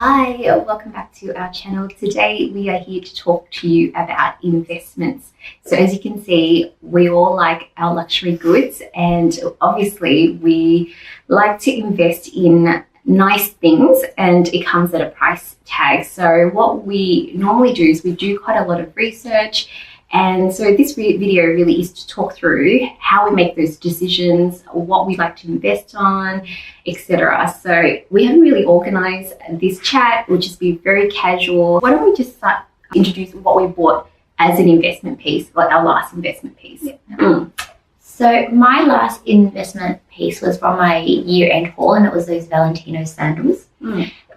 Hi, welcome back to our channel. Today we are here to talk to you about investments. So as you can see, we all like our luxury goods, and obviously we like to invest in nice things, and it comes at a price tag. So what we normally do is we do quite a lot of research, and so this video really is to talk through how we make those decisions, what we like to invest on, etc. So we haven't really organized this chat. We'll just be very casual. Why don't we just start introduce what we bought as an investment piece, like our last investment piece. Yeah. So my last investment piece was from my year-end haul, and it was those Valentino sandals.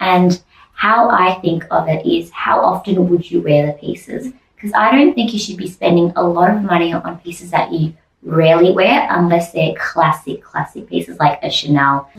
And how I think of it is, how often would you wear the pieces? Because I don't think you should be spending a lot of money on pieces that you rarely wear unless they're classic pieces like a Chanel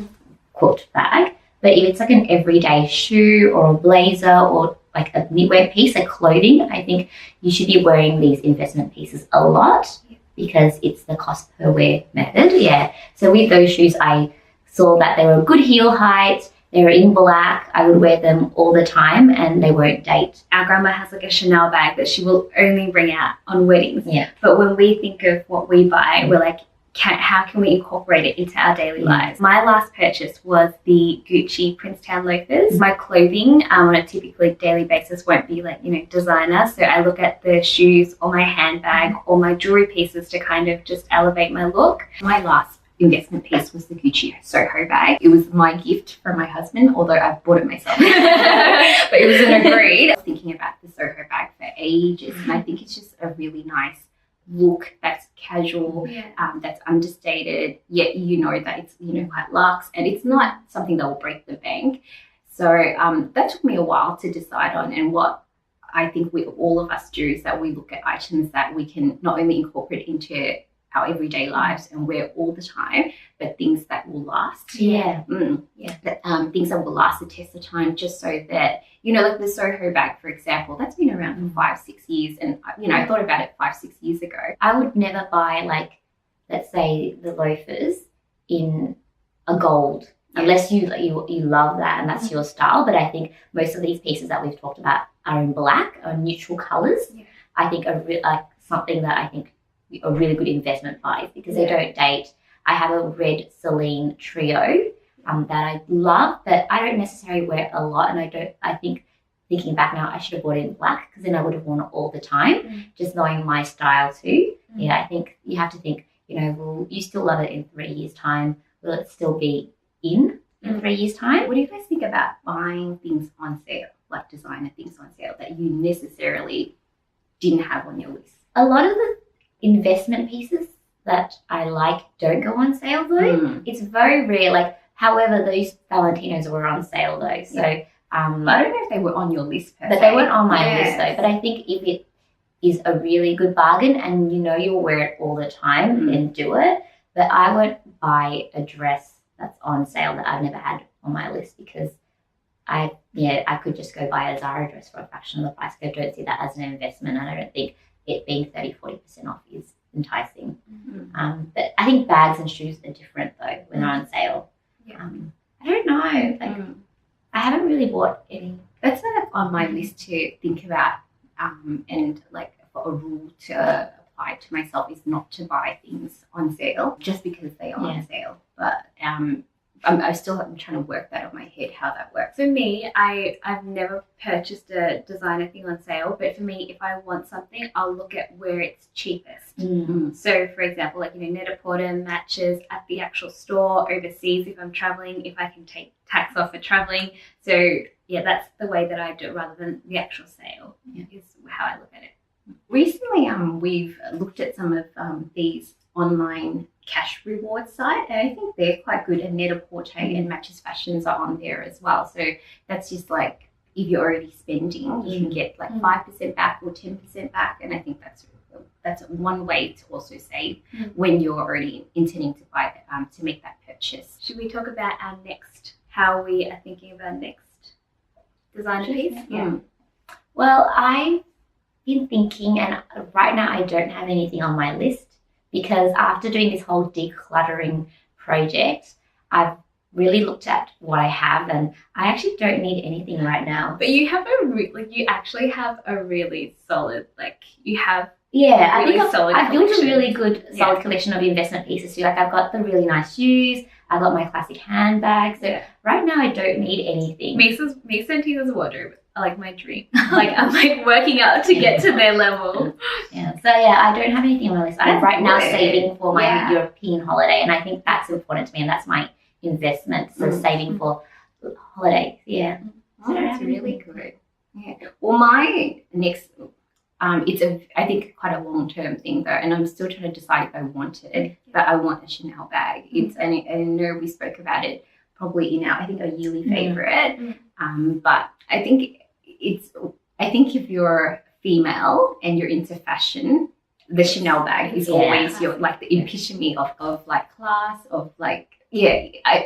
quilt bag. But if it's like an everyday shoe or a blazer or like a knitwear piece of clothing, I think you should be wearing these investment pieces a lot because it's the cost per wear method. Yeah. So with those shoes, I saw that they were a good heel height. They were in black. I would wear them all the time and they won't date. Our grandma has like a Chanel bag that she will only bring out on weddings. Yeah. But when we think of what we buy, we're like, how can we incorporate it into our daily lives? My last purchase was the Gucci Princetown loafers. My clothing on a typically daily basis won't be like, designer. So I look at the shoes or my handbag or my jewelry pieces to kind of just elevate my look. My last investment piece was the Gucci Soho bag. It was my gift from my husband, although I bought it myself. But it was an agreed. I was thinking about the Soho bag for ages, and I think it's just a really nice look that's casual, that's understated, yet you know that it's quite luxe, and it's not something that will break the bank. So that took me a while to decide on, and what I think all of us do is that we look at items that we can not only incorporate into our everyday lives and wear all the time, but things that will last. Things that will last the test of time, just so that like the Soho bag, for example, that's been around for 5-6 years, and I thought about it 5-6 years ago. I would never buy, like, let's say the loafers in a gold, unless you love that and that's your style. But I think most of these pieces that we've talked about are in black or neutral colors. I think are something that I think a really good investment buys because they don't date. I have a red Celine trio that I love, but I don't necessarily wear a lot, and I think thinking back now, I should have bought it in black because then I would have worn it all the time, just knowing my style too. I think you have to think, will you still love it in 3 years' time? Will it still be in 3 years' time? What do you guys think about buying things on sale, like designer things on sale that you necessarily didn't have on your list? A lot of the investment pieces that I like don't go on sale though. It's very rare. However, those Valentinos were on sale though. So I don't know if they were on your list per se. But they weren't on my list though. But I think if it is a really good bargain and you'll wear it all the time, then do it. But I won't buy a dress that's on sale that I've never had on my list because I could just go buy a Zara dress for a fraction of the price. I don't see that as an investment, and I don't think it being 30-40% off is enticing. But I think bags and shoes are different though when they're on sale. I don't know. I haven't really bought any. That's on my list to think about, and for a rule to apply to myself is not to buy things on sale just because they are on sale. But I'm trying to work that on my head, how that works. For me, I've never purchased a designer thing on sale, but for me, if I want something, I'll look at where it's cheapest. So for example, Net-a-Porter matches at the actual store overseas if I'm traveling, if I can take tax off for traveling. So that's the way that I do it rather than the actual sale is how I look at it. Recently, we've looked at some of these online cash reward site, and I think they're quite good, and Net-a-Porter and Matches Fashions are on there as well. So that's just like if you're already spending, you can get 5% back or 10% back, and I think that's one way to also save when you're already intending to buy to make that purchase. Should we talk about how we are thinking of our next designer piece? Well, I've been thinking, and right now I don't have anything on my list because after doing this whole decluttering project, I've really looked at what I have, and I actually don't need anything right now. But you have you actually have a really solid, like you have I really think solid I've built a collection. really good solid collection of investment pieces too. Like I've got the really nice shoes, I've got my classic handbags. So right now I don't need anything. Misa and Tisa's wardrobe are like my dream. Like I'm like working out to get to their level. So I don't have anything on my list. I'm right now saving for my European holiday, and I think that's important to me, and that's my investment. So saving for holidays. Oh, that's really good. Yeah. Well, my next, it's I think quite a long-term thing though, and I'm still trying to decide if I want it, but I want a Chanel bag. And I know we spoke about it probably in our, I think, a yearly favorite. But I think if you're female and you're into fashion, the Chanel bag is always your like the epitome of like class, of like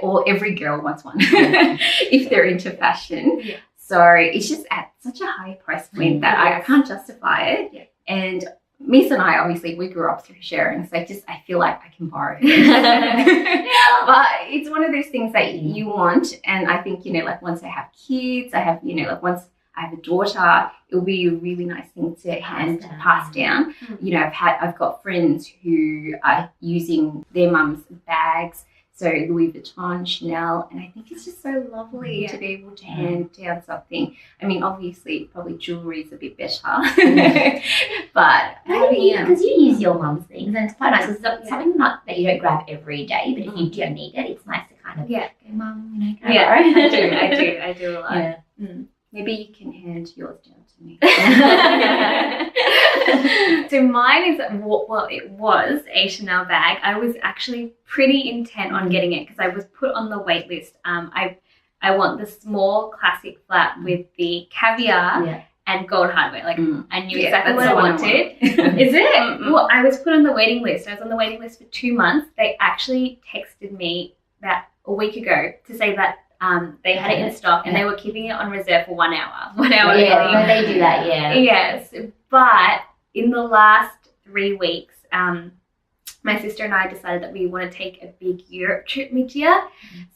or every girl wants one if they're into fashion. So it's just at such a high price point that I can't justify it. And Misa and I, obviously, we grew up through sharing, so I feel like I can borrow it. But it's one of those things that you want, and I think, like once I have kids, like once I have a daughter, it'll be a really nice thing to pass down. I've got friends who are using their mum's bags, so Louis Vuitton, Chanel, and I think it's just so lovely to be able to hand down something. I mean, obviously, probably jewelry is a bit better, but because you use your mum's things, and it's quite nice. It's something not that you don't grab every day, but if you do need it, it's nice to kind of go, Mum, can I borrow? I do a lot. Maybe you can hand yours down to me. So mine is, it was a Chanel bag. I was actually pretty intent on getting it because I was put on the wait list. I want the small classic flat with the caviar and gold hardware. Like I knew exactly what I wanted. Is it? Well, I was put on the waiting list. I was on the waiting list for 2 months. They actually texted me about a week ago to say that they had it in stock and they were keeping it on reserve for 1 hour. 1 hour early. No, they do that, Yes, but in the last 3 weeks, my sister and I decided that we want to take a big Europe trip mid-year.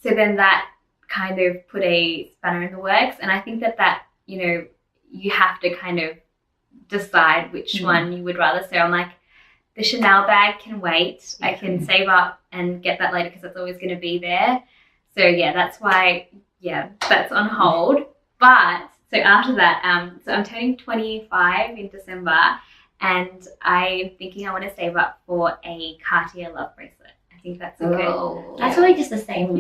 So then that kind of put a spanner in the works, and I think that you have to kind of decide which one you would rather. So I'm like, the Chanel bag can wait. I can save up and get that later because it's always going to be there. So that's why that's on hold. But so after that, so I'm turning 25 in December, and I'm thinking I want to save up for a Cartier love bracelet. I think that's a good. That's really just the same.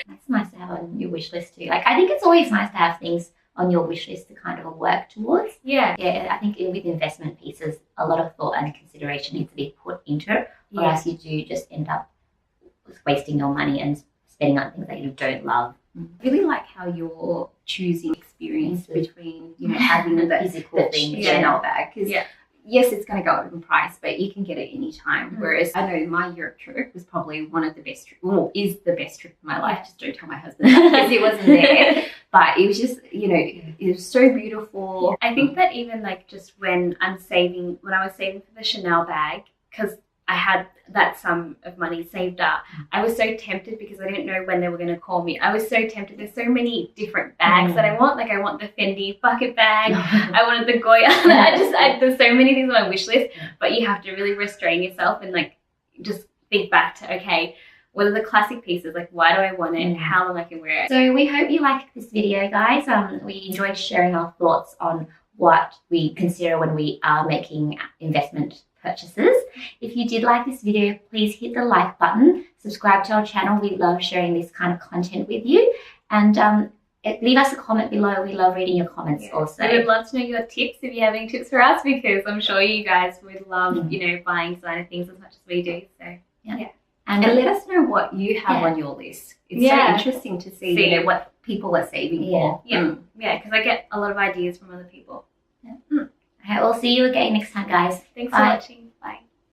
That's nice to have on your wish list too. Like I think it's always nice to have things on your wish list to kind of work towards. I think with investment pieces, a lot of thought and consideration needs to be put into it, or else you do just end up wasting your money and spending on things that you don't love. I really like how you're choosing experience between having the physical Chanel bag, because yes, it's going to go up in price, but you can get it anytime. Whereas I know my Europe trip was probably one of the best is the best trip of my life. Just don't tell my husband that because he wasn't there. But it was just, it was so beautiful. I think that even like just when I was saving for the Chanel bag, because I had that sum of money saved up, I was so tempted because I didn't know when they were going to call me. I was so tempted. There's so many different bags that I want. Like I want the Fendi bucket bag. I wanted the Goya. There's so many things on my wish list, but you have to really restrain yourself and like just think back to, okay, what are the classic pieces? Like, why do I want it? How long I can wear it? So we hope you liked this video, guys. We enjoyed sharing our thoughts on what we consider when we are making investment purchases. If you did like this video, please hit the like button, subscribe to our channel. We love sharing this kind of content with you, and leave us a comment below. We love reading your comments also. We would love to know your tips if you have any tips for us, because I'm sure you guys would love buying designer things as much as we do. So and let us know what you have on your list. It's so interesting to see what people are saving for. Because I get a lot of ideas from other people. Okay, we'll see you again next time, guys. Thanks for watching.